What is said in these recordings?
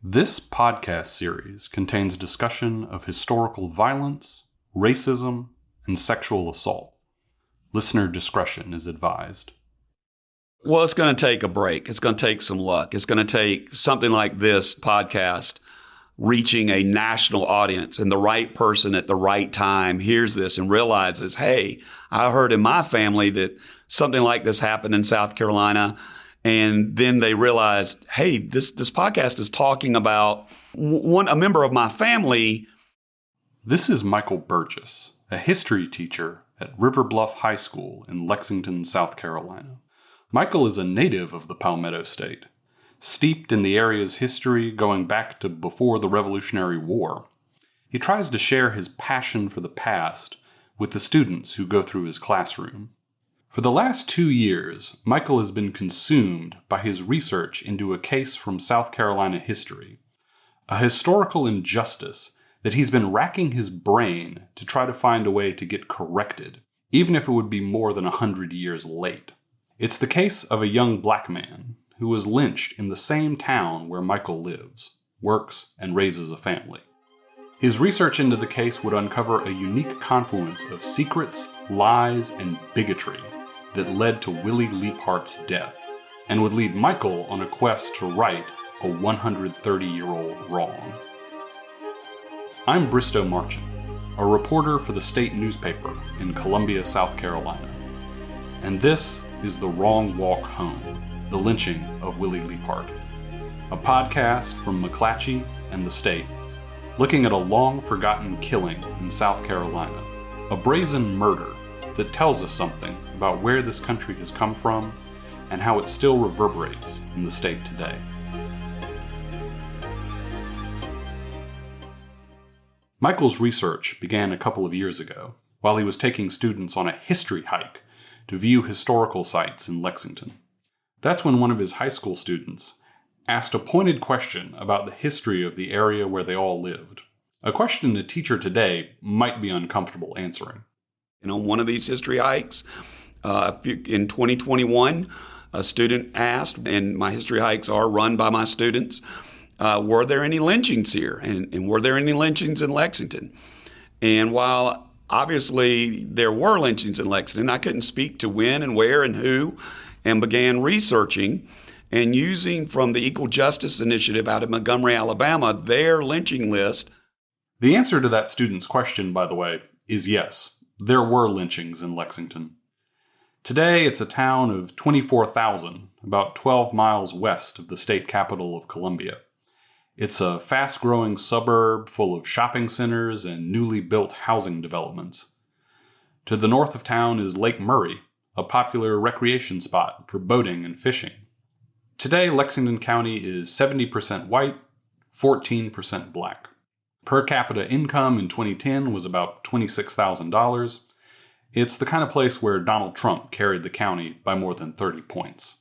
This podcast series contains discussion of historical violence, racism, and sexual assault. Listener discretion is advised. Well, it's going to take a break. It's going to take some luck. It's going to take something like this podcast reaching a national audience, and the right person at the right time hears this and realizes, hey, I heard in my family that something like this happened in South Carolina. And then they realized, hey, this podcast is talking about a member of my family. This is Michael Burgess, a history teacher at River Bluff High School in Lexington, South Carolina. Michael is a native of the Palmetto State, steeped in the area's history going back to before the Revolutionary War. He tries to share his passion for the past with the students who go through his classroom. For the last 2 years, Michael has been consumed by his research into a case from South Carolina history, a historical injustice that he's been racking his brain to try to find a way to get corrected, even if it would be more than 100 years late. It's the case of a young black man who was lynched in the same town where Michael lives, works, and raises a family. His research into the case would uncover a unique confluence of secrets, lies, and bigotry that led to Willie Leaphart's death, and would lead Michael on a quest to right a 130-year-old wrong. I'm Bristow Marchant, a reporter for the state newspaper in Columbia, South Carolina. And this is The Wrong Walk Home, the lynching of Willie Leaphart, a podcast from McClatchy and the state, looking at a long-forgotten killing in South Carolina, a brazen murder that tells us something about where this country has come from and how it still reverberates in the state today. Michael's research began a couple of years ago while he was taking students on a history hike to view historical sites in Lexington. That's when one of his high school students asked a pointed question about the history of the area where they all lived, a question a teacher today might be uncomfortable answering. On one of these history hikes in 2021, a student asked, and my history hikes are run by my students, were there any lynchings here? And were there any lynchings in Lexington? And while obviously there were lynchings in Lexington, I couldn't speak to when and where and who, and began researching and using from the Equal Justice Initiative out of Montgomery, Alabama, their lynching list. The answer to that student's question, by the way, is yes. There were lynchings in Lexington. Today, it's a town of 24,000, about 12 miles west of the state capital of Columbia. It's a fast-growing suburb full of shopping centers and newly built housing developments. To the north of town is Lake Murray, a popular recreation spot for boating and fishing. Today, Lexington County is 70% white, 14% black. Per capita income in 2010 was about $26,000. It's the kind of place where Donald Trump carried the county by more than 30 points.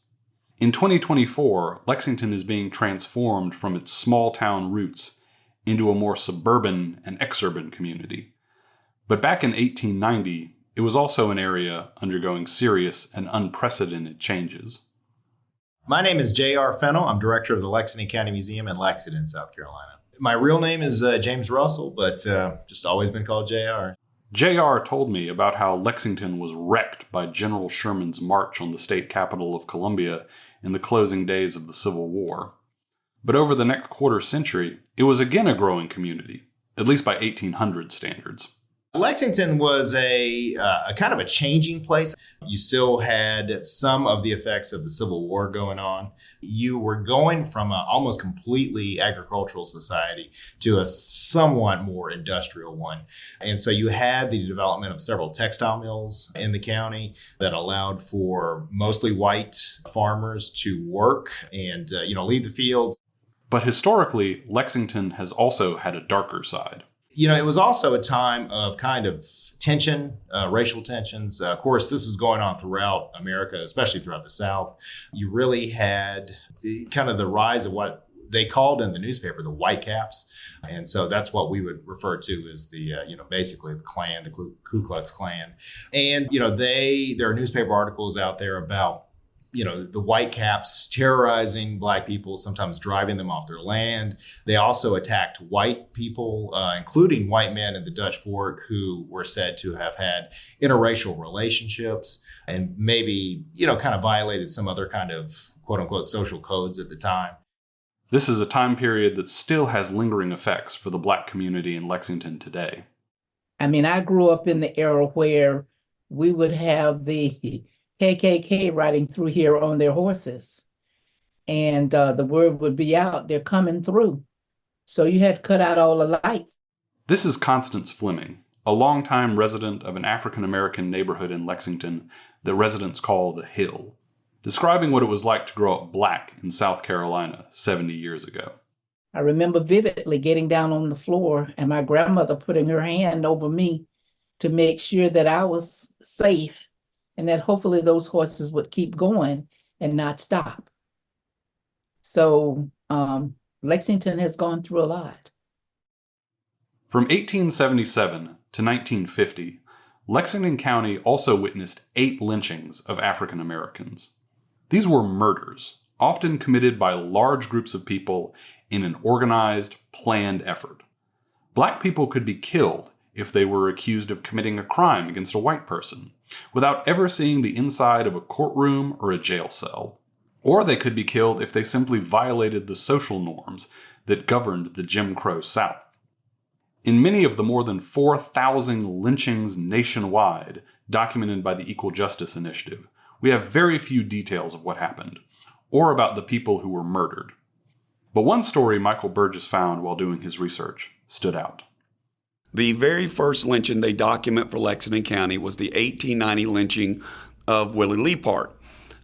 In 2024, Lexington is being transformed from its small-town roots into a more suburban and exurban community. But back in 1890, it was also an area undergoing serious and unprecedented changes. My name is J.R. Fennell. I'm director of the Lexington County Museum in Lexington, South Carolina. My real name is James Russell, but just always been called J.R. J.R. told me about how Lexington was wrecked by General Sherman's march on the state capital of Columbia in the closing days of the Civil War. But over the next quarter century, it was again a growing community, at least by 1800 standards. Lexington was a kind of a changing place. You still had some of the effects of the Civil War going on. You were going from an almost completely agricultural society to a somewhat more industrial one. And so you had the development of several textile mills in the county that allowed for mostly white farmers to work and leave the fields. But historically, Lexington has also had a darker side. It was also a time of kind of tension, racial tensions. Of course, this was going on throughout America, especially throughout the South. You really had kind of the rise of what they called in the newspaper the white caps. And so that's what we would refer to as the, basically the Klan, the Ku Klux Klan. And, there are newspaper articles out there about the white caps terrorizing Black people, sometimes driving them off their land. They also attacked white people, including white men in the Dutch Fork who were said to have had interracial relationships and maybe, kind of violated some other kind of quote unquote social codes at the time. This is a time period that still has lingering effects for the Black community in Lexington today. I mean, I grew up in the era where we would have the KKK riding through here on their horses. And the word would be out, they're coming through. So you had to cut out all the lights. This is Constance Fleming, a longtime resident of an African-American neighborhood in Lexington that residents call the Hill, describing what it was like to grow up Black in South Carolina 70 years ago. I remember vividly getting down on the floor and my grandmother putting her hand over me to make sure that I was safe and that hopefully those horses would keep going and not stop. So Lexington has gone through a lot. From 1877 to 1950, Lexington County also witnessed 8 lynchings of African Americans. These were murders, often committed by large groups of people in an organized, planned effort. Black people could be killed if they were accused of committing a crime against a white person, without ever seeing the inside of a courtroom or a jail cell. Or they could be killed if they simply violated the social norms that governed the Jim Crow South. In many of the more than 4,000 lynchings nationwide documented by the Equal Justice Initiative, we have very few details of what happened, or about the people who were murdered. But one story Michael Burgess found while doing his research stood out. The very first lynching they document for Lexington County was the 1890 lynching of Willie Leaphart.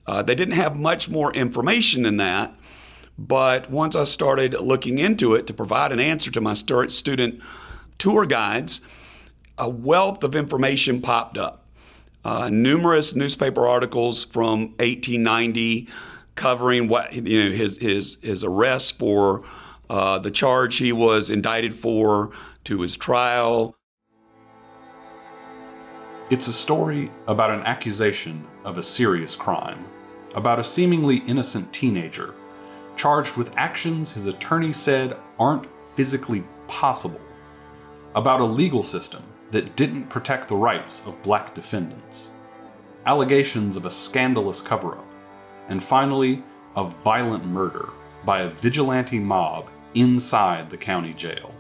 They didn't have much more information than that, but once I started looking into it to provide an answer to my student tour guides, a wealth of information popped up. Numerous newspaper articles from 1890 covering what his arrest for the charge he was indicted for, to his trial. It's a story about an accusation of a serious crime, about a seemingly innocent teenager charged with actions his attorney said aren't physically possible, about a legal system that didn't protect the rights of Black defendants, allegations of a scandalous cover-up, and finally, a violent murder by a vigilante mob inside the county jail.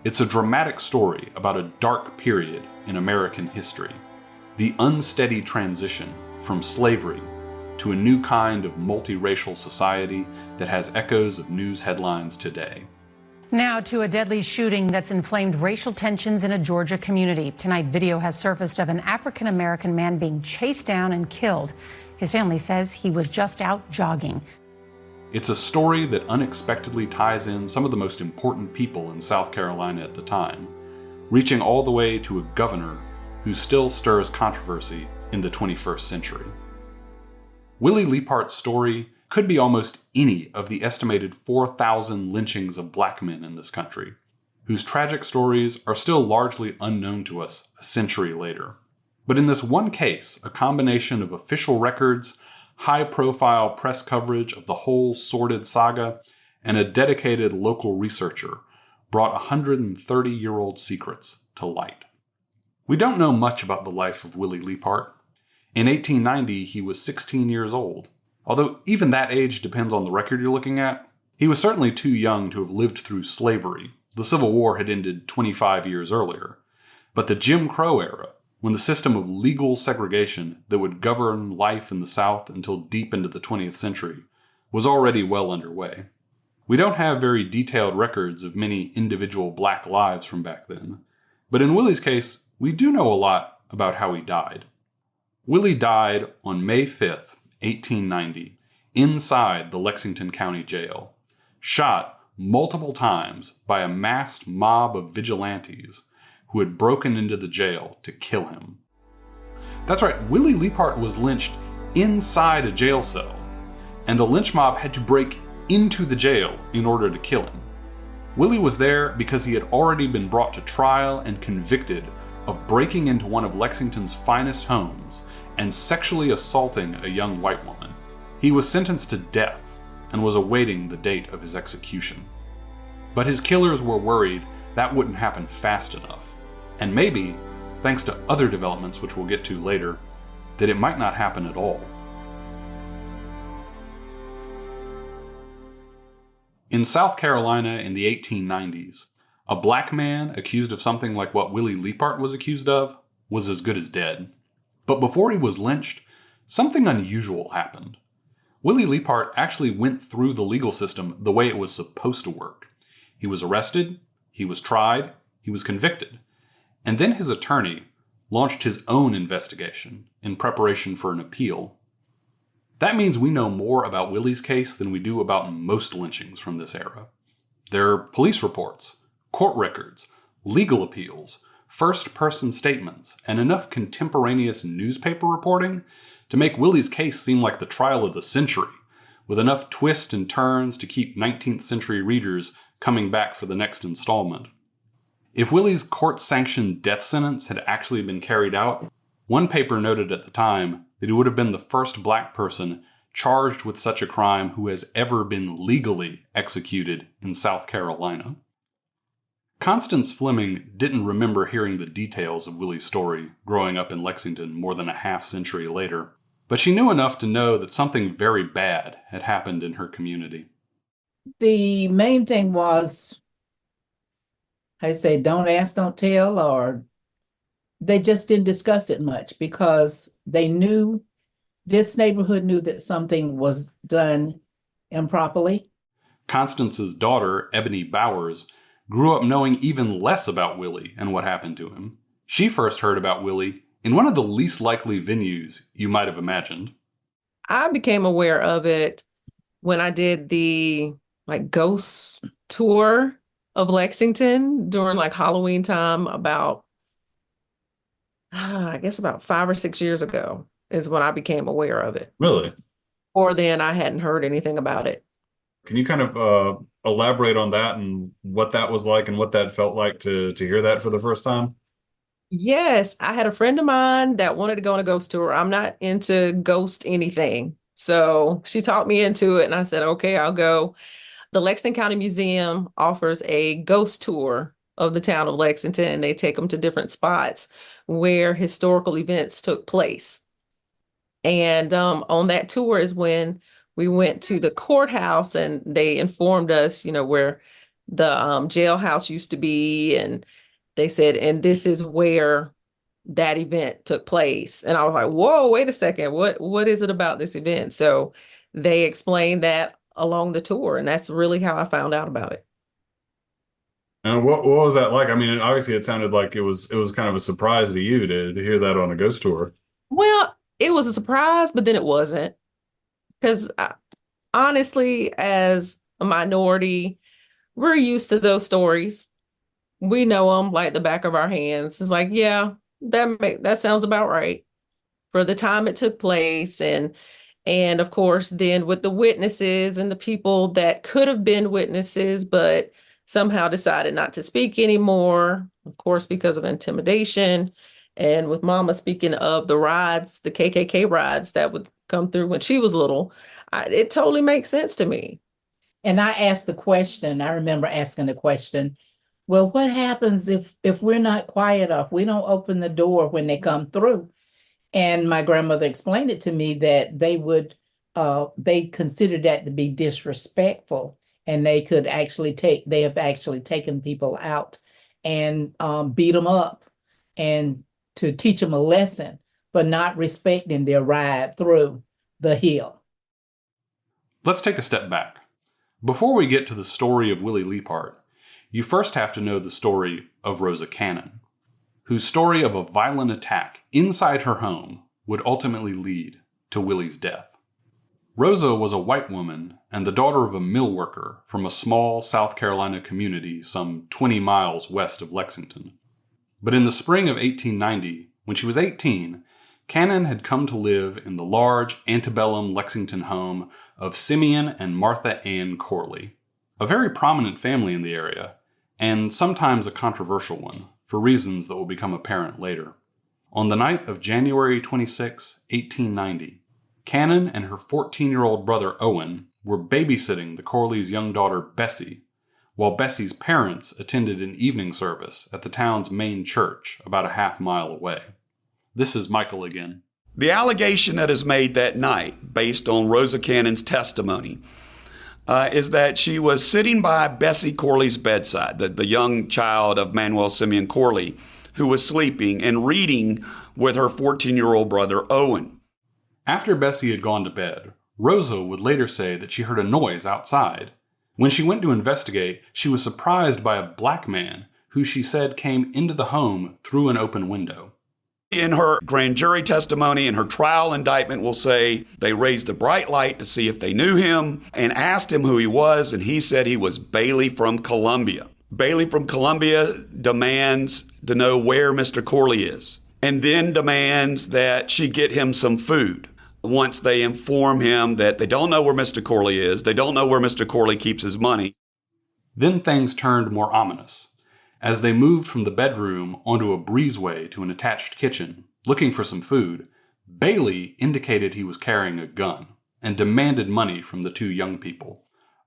It's a dramatic story about a dark period in American history, the unsteady transition from slavery to a new kind of multiracial society that has echoes of news headlines today. Now to a deadly shooting that's inflamed racial tensions in a Georgia community. Tonight, video has surfaced of an African-American man being chased down and killed. His family says he was just out jogging. It's a story that unexpectedly ties in some of the most important people in South Carolina at the time, reaching all the way to a governor who still stirs controversy in the 21st century. Willie Leaphart's story could be almost any of the estimated 4,000 lynchings of Black men in this country, whose tragic stories are still largely unknown to us a century later. But in this one case, a combination of official records, high-profile press coverage of the whole sordid saga, and a dedicated local researcher brought 130-year-old secrets to light. We don't know much about the life of Willie Leaphart. In 1890, he was 16 years old. Although even that age depends on the record you're looking at, he was certainly too young to have lived through slavery. The Civil War had ended 25 years earlier. But the Jim Crow era, when the system of legal segregation that would govern life in the South until deep into the 20th century was already well underway. We don't have very detailed records of many individual Black lives from back then, but in Willie's case, we do know a lot about how he died. Willie died on May 5th, 1890, inside the Lexington County Jail, shot multiple times by a masked mob of vigilantes who had broken into the jail to kill him. That's right, Willie Leaphart was lynched inside a jail cell, and the lynch mob had to break into the jail in order to kill him. Willie was there because he had already been brought to trial and convicted of breaking into one of Lexington's finest homes and sexually assaulting a young white woman. He was sentenced to death and was awaiting the date of his execution. But his killers were worried that wouldn't happen fast enough, and maybe, thanks to other developments which we'll get to later, that it might not happen at all. In South Carolina in the 1890s, a black man accused of something like what Willie Leaphart was accused of was as good as dead. But before he was lynched, something unusual happened. Willie Leaphart actually went through the legal system the way it was supposed to work. He was arrested, he was tried, he was convicted, and then his attorney launched his own investigation in preparation for an appeal. That means we know more about Willie's case than we do about most lynchings from this era. There are police reports, court records, legal appeals, first-person statements, and enough contemporaneous newspaper reporting to make Willie's case seem like the trial of the century, with enough twists and turns to keep 19th century readers coming back for the next installment. If Willie's court-sanctioned death sentence had actually been carried out, one paper noted at the time that he would have been the first black person charged with such a crime who has ever been legally executed in South Carolina. Constance Fleming didn't remember hearing the details of Willie's story growing up in Lexington more than a half-century later, but she knew enough to know that something very bad had happened in her community. The main thing was, I say, don't ask, don't tell, or they just didn't discuss it much because they knew, this neighborhood knew that something was done improperly. Constance's daughter, Ebony Bowers, grew up knowing even less about Willie and what happened to him. She first heard about Willie in one of the least likely venues you might have imagined. I became aware of it when I did the ghost tour of Lexington during Halloween time about, I guess about 5 or 6 years ago is when I became aware of it. Really? Before then, I hadn't heard anything about it. Can you kind of elaborate on that and what that was like and what that felt like to hear that for the first time? Yes, I had a friend of mine that wanted to go on a ghost tour. I'm not into ghost anything. So she talked me into it and I said, okay, I'll go. The Lexington County Museum offers a ghost tour of the town of Lexington, and they take them to different spots where historical events took place. And on that tour is when we went to the courthouse and they informed us, where the jailhouse used to be. And they said, and this is where that event took place. And I was like, whoa, wait a second. What is it about this event? So they explained that along the tour. And that's really how I found out about it. And what was that like? I mean, obviously it sounded like it was kind of a surprise to you to hear that on a ghost tour. Well, it was a surprise, but then it wasn't. Because honestly, as a minority, we're used to those stories. We know them like the back of our hands. It's like, yeah, that sounds about right for the time it took place. And of course, then with the witnesses and the people that could have been witnesses, but somehow decided not to speak anymore, of course, because of intimidation. And with Mama speaking of the rides, the KKK rides that would come through when she was little, it totally makes sense to me. And I asked the question, I remember asking the question, well, what happens if we're not quiet enough? We don't open the door when they come through. And my grandmother explained it to me that they considered that to be disrespectful. And they have actually taken people out and beat them up and to teach them a lesson for not respecting their ride through the hill. Let's take a step back. Before we get to the story of Willie Leaphart, you first have to know the story of Rosa Cannon, whose story of a violent attack inside her home would ultimately lead to Willie's death. Rosa was a white woman and the daughter of a mill worker from a small South Carolina community some 20 miles west of Lexington. But in the spring of 1890, when she was 18, Cannon had come to live in the large antebellum Lexington home of Simeon and Martha Ann Corley, a very prominent family in the area, and sometimes a controversial one, for reasons that will become apparent later. On the night of January 26, 1890, Cannon and her 14-year-old brother Owen were babysitting the Corleys' young daughter Bessie, while Bessie's parents attended an evening service at the town's main church about a half-mile away. This is Michael again. The allegation that is made that night, based on Rosa Cannon's testimony, is that she was sitting by Bessie Corley's bedside, the young child of Manuel Simeon Corley, who was sleeping and reading with her 14-year-old brother Owen. After Bessie had gone to bed, Rosa would later say that she heard a noise outside. When she went to investigate, she was surprised by a black man who she said came into the home through an open window. In her grand jury testimony and her trial indictment will say they raised a bright light to see if they knew him and asked him who he was, and he said he was Bailey from Columbia. Bailey from Columbia demands to know where Mr. Corley is, and then demands that she get him some food. Once they inform him that they don't know where Mr. Corley is, they don't know where Mr. Corley keeps his money. Then things turned more ominous. As they moved from the bedroom onto a breezeway to an attached kitchen, looking for some food, Bailey indicated he was carrying a gun and demanded money from the two young people.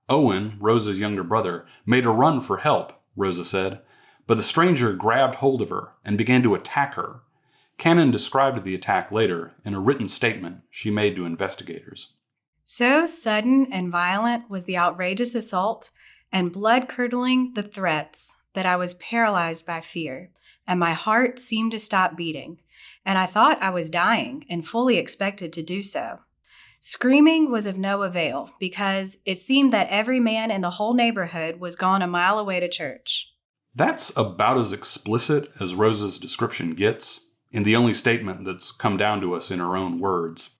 Owen, Rosa's younger brother, made a run for help, Rosa said, but the stranger grabbed hold of her and began to attack her. Cannon described the attack later in a written statement she made to investigators. So sudden and violent was the outrageous assault and blood-curdling the threats that I was paralyzed by fear, and my heart seemed to stop beating, and I thought I was dying and fully expected to do so. Screaming was of no avail because it seemed that every man in the whole neighborhood was gone a mile away to church. That's about as explicit as Rosa's description gets, in the only statement that's come down to us in her own words.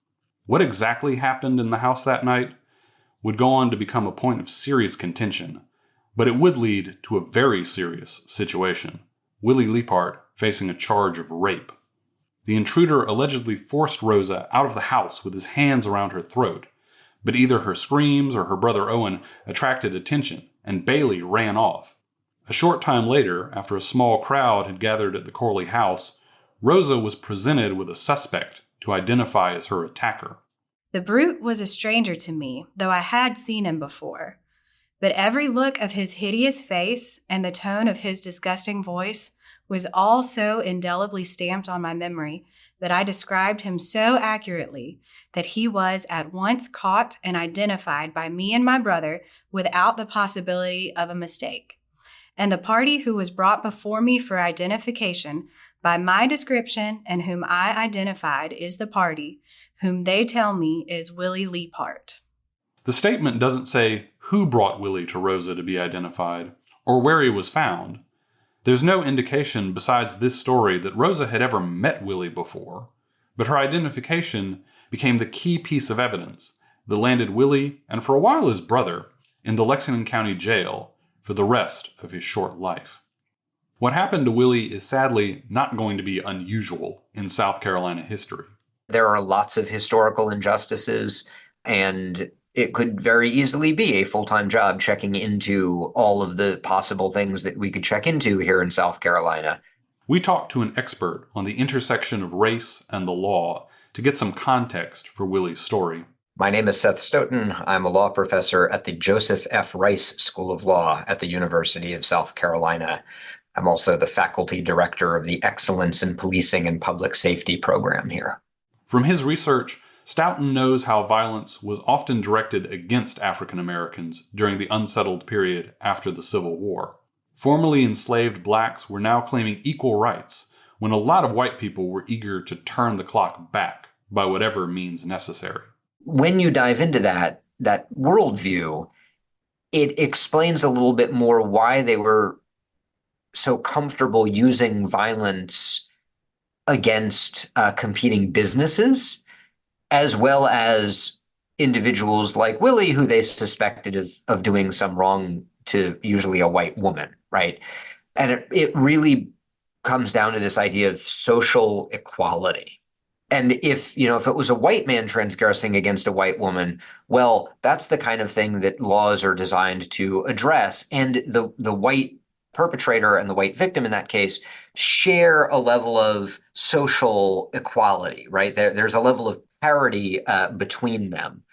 What exactly happened in the house that night would go on to become a point of serious contention, but it would lead to a very serious situation. Willie Leaphart facing a charge of rape. The intruder allegedly forced Rosa out of the house with his hands around her throat, but either her screams or her brother Owen attracted attention, and Bailey ran off. A short time later, after a small crowd had gathered at the Corley house, Rosa was presented with a suspect to identify as her attacker. The brute was a stranger to me, though I had seen him before. But every look of his hideous face and the tone of his disgusting voice was all so indelibly stamped on my memory that I described him so accurately that he was at once caught and identified by me and my brother without the possibility of a mistake. And the party who was brought before me for identification by my description and whom I identified is the party whom they tell me is Willie Leaphart. The statement doesn't say who brought Willie to Rosa to be identified, or where he was found. There's no indication besides this story that Rosa had ever met Willie before, but her identification became the key piece of evidence that landed Willie, and for a while his brother, in the Lexington County Jail for the rest of his short life. What happened to Willie is sadly not going to be unusual in South Carolina history. There are lots of historical injustices, and it could very easily be a full-time job checking into all of the possible things that we could check into here in South Carolina. We talked to an expert on the intersection of race and the law to get some context for Willie's story. My name is Seth Stoughton. I'm a law professor at the Joseph F. Rice School of Law at the University of South Carolina. I'm also the faculty director of the Excellence in Policing and Public Safety program here. From his research, Stoughton knows how violence was often directed against African Americans during the unsettled period after the Civil War. Formerly enslaved blacks were now claiming equal rights, when a lot of white people were eager to turn the clock back by whatever means necessary. When you dive into that worldview, it explains a little bit more why they were so comfortable using violence against competing businesses, as well as individuals like Willie, who they suspected of doing some wrong to usually a white woman, right? And it really comes down to this idea of social equality. And if it was a white man transgressing against a white woman, well, that's the kind of thing that laws are designed to address. And the white perpetrator and the white victim in that case share a level of social equality, right? There's a level of parity between them.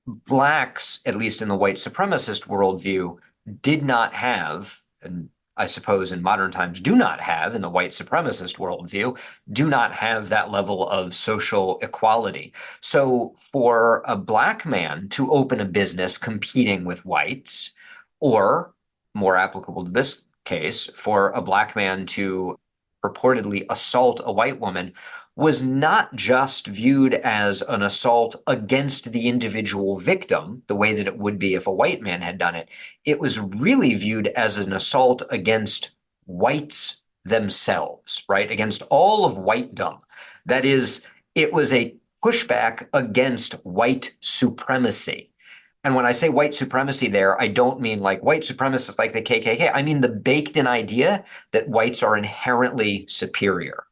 Blacks, at least in the white supremacist worldview, did not have, and I suppose in modern times do not have, in the white supremacist worldview, do not have that level of social equality. So for a Black man to open a business competing with whites, or more applicable to this case, for a Black man to purportedly assault a white woman, was not just viewed as an assault against the individual victim, the way that it would be if a white man had done it. It was really viewed as an assault against whites themselves, right? Against all of whitedom. That is, it was a pushback against white supremacy. And when I say white supremacy there, I don't mean like white supremacists like the KKK. I mean the baked-in idea that whites are inherently superior.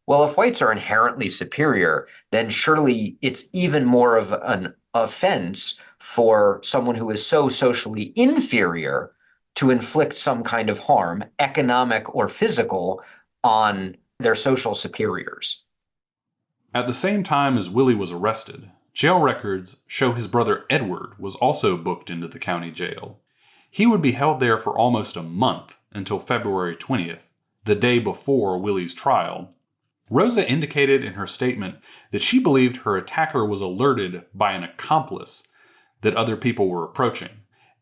Well, if whites are inherently superior, then surely it's even more of an offense for someone who is so socially inferior to inflict some kind of harm, economic or physical, on their social superiors. At the same time as Willie was arrested, jail records show his brother Edward was also booked into the county jail. He would be held there for almost a month until February 20th, the day before Willie's trial. Rosa indicated in her statement that she believed her attacker was alerted by an accomplice that other people were approaching,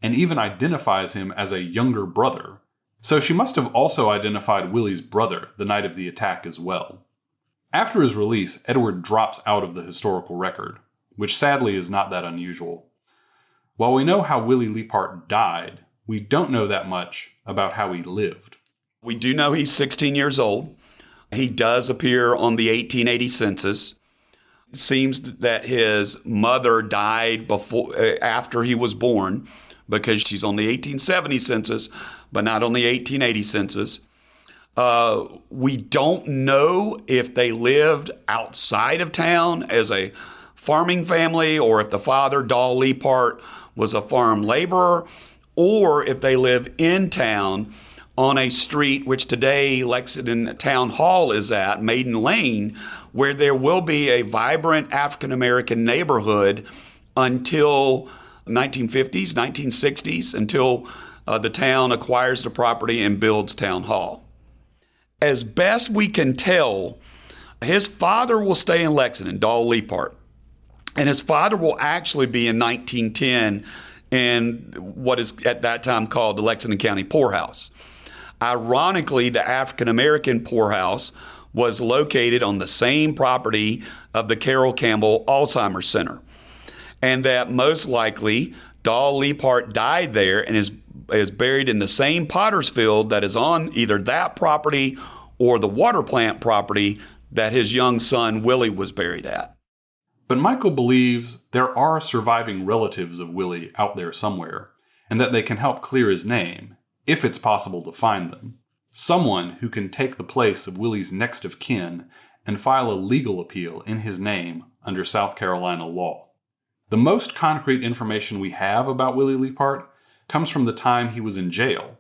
and even identifies him as a younger brother. So she must have also identified Willie's brother the night of the attack as well. After his release, Edward drops out of the historical record, which sadly is not that unusual. While we know how Willie Leaphart died, we don't know that much about how he lived. We do know he's 16 years old. He does appear on the 1880 census. It seems that his mother died after he was born, because she's on the 1870 census, but not on the 1880 census. We don't know if they lived outside of town as a farming family, or if the father, Don Leaphart, was a farm laborer, or if they live in town on a street which today Lexington Town Hall is at, Maiden Lane, where there will be a vibrant African-American neighborhood until 1950s, 1960s, until the town acquires the property and builds Town Hall. As best we can tell, his father will stay in Lexington, Don Leaphart, and his father will actually be in 1910 in what is at that time called the Lexington County Poorhouse. Ironically, the African-American poorhouse was located on the same property of the Carroll Campbell Alzheimer's Center, and that most likely Don Leaphart died there and is buried in the same potter's field that is on either that property or the water plant property that his young son Willie was buried at. But Michael believes there are surviving relatives of Willie out there somewhere, and that they can help clear his name, if it's possible to find them. Someone who can take the place of Willie's next of kin and file a legal appeal in his name under South Carolina law. The most concrete information we have about Willie Leaphart comes from the time he was in jail.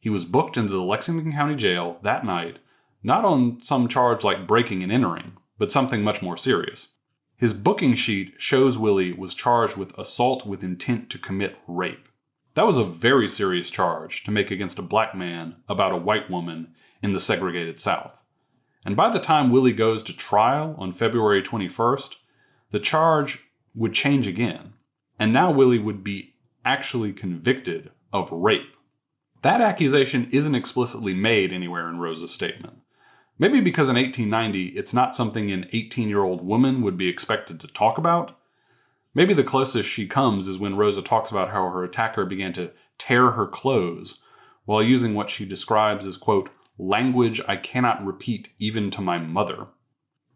He was booked into the Lexington County Jail that night, not on some charge like breaking and entering, but something much more serious. His booking sheet shows Willie was charged with assault with intent to commit rape. That was a very serious charge to make against a Black man about a white woman in the segregated South. And by the time Willie goes to trial on February 21st, the charge would change again. And now Willie would be actually convicted of rape. That accusation isn't explicitly made anywhere in Rosa's statement. Maybe because in 1890, it's not something an 18-year-old woman would be expected to talk about. Maybe the closest she comes is when Rosa talks about how her attacker began to tear her clothes while using what she describes as, quote, language I cannot repeat even to my mother.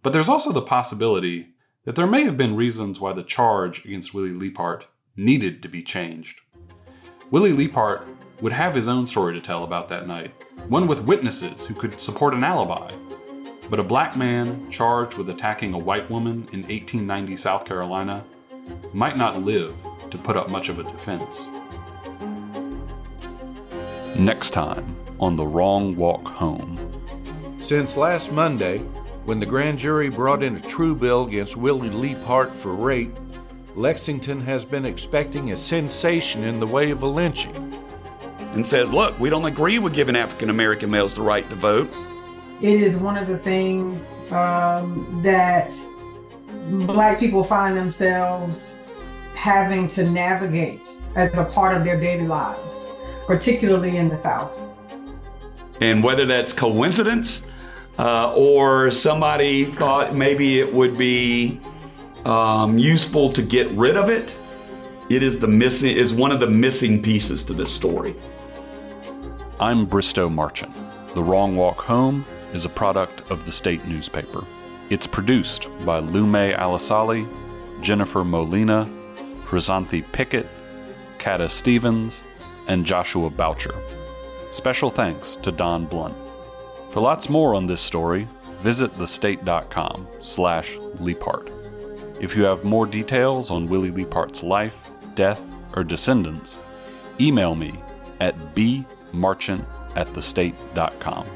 But there's also the possibility that there may have been reasons why the charge against Willie Leaphart needed to be changed. Willie Leaphart would have his own story to tell about that night, one with witnesses who could support an alibi. But a Black man charged with attacking a white woman in 1890 South Carolina might not live to put up much of a defense. Next time on The Wrong Walk Home. Since last Monday, When the grand jury brought in a true bill against Willie Leaphart for rape, Lexington has been expecting a sensation in the way of a lynching. And says, look, we don't agree with giving African American males the right to vote. It is one of the things that Black people find themselves having to navigate as a part of their daily lives, particularly in the South. And whether that's coincidence or somebody thought maybe it would be useful to get rid of it, it is one of the missing pieces to this story. I'm Bristow Marchant. The Wrong Walk Home is a product of the State newspaper. It's produced by Loumay Alesali, Jennifer Molina, Hrisanthi Pickett, Kata Stevens, and Joshua Boucher. Special thanks to Don Blount. For lots more on this story, visit thestate.com/Leaphart. If you have more details on Willie Leaphart's life, death, or descendants, email me at bmarchant@thestate.com.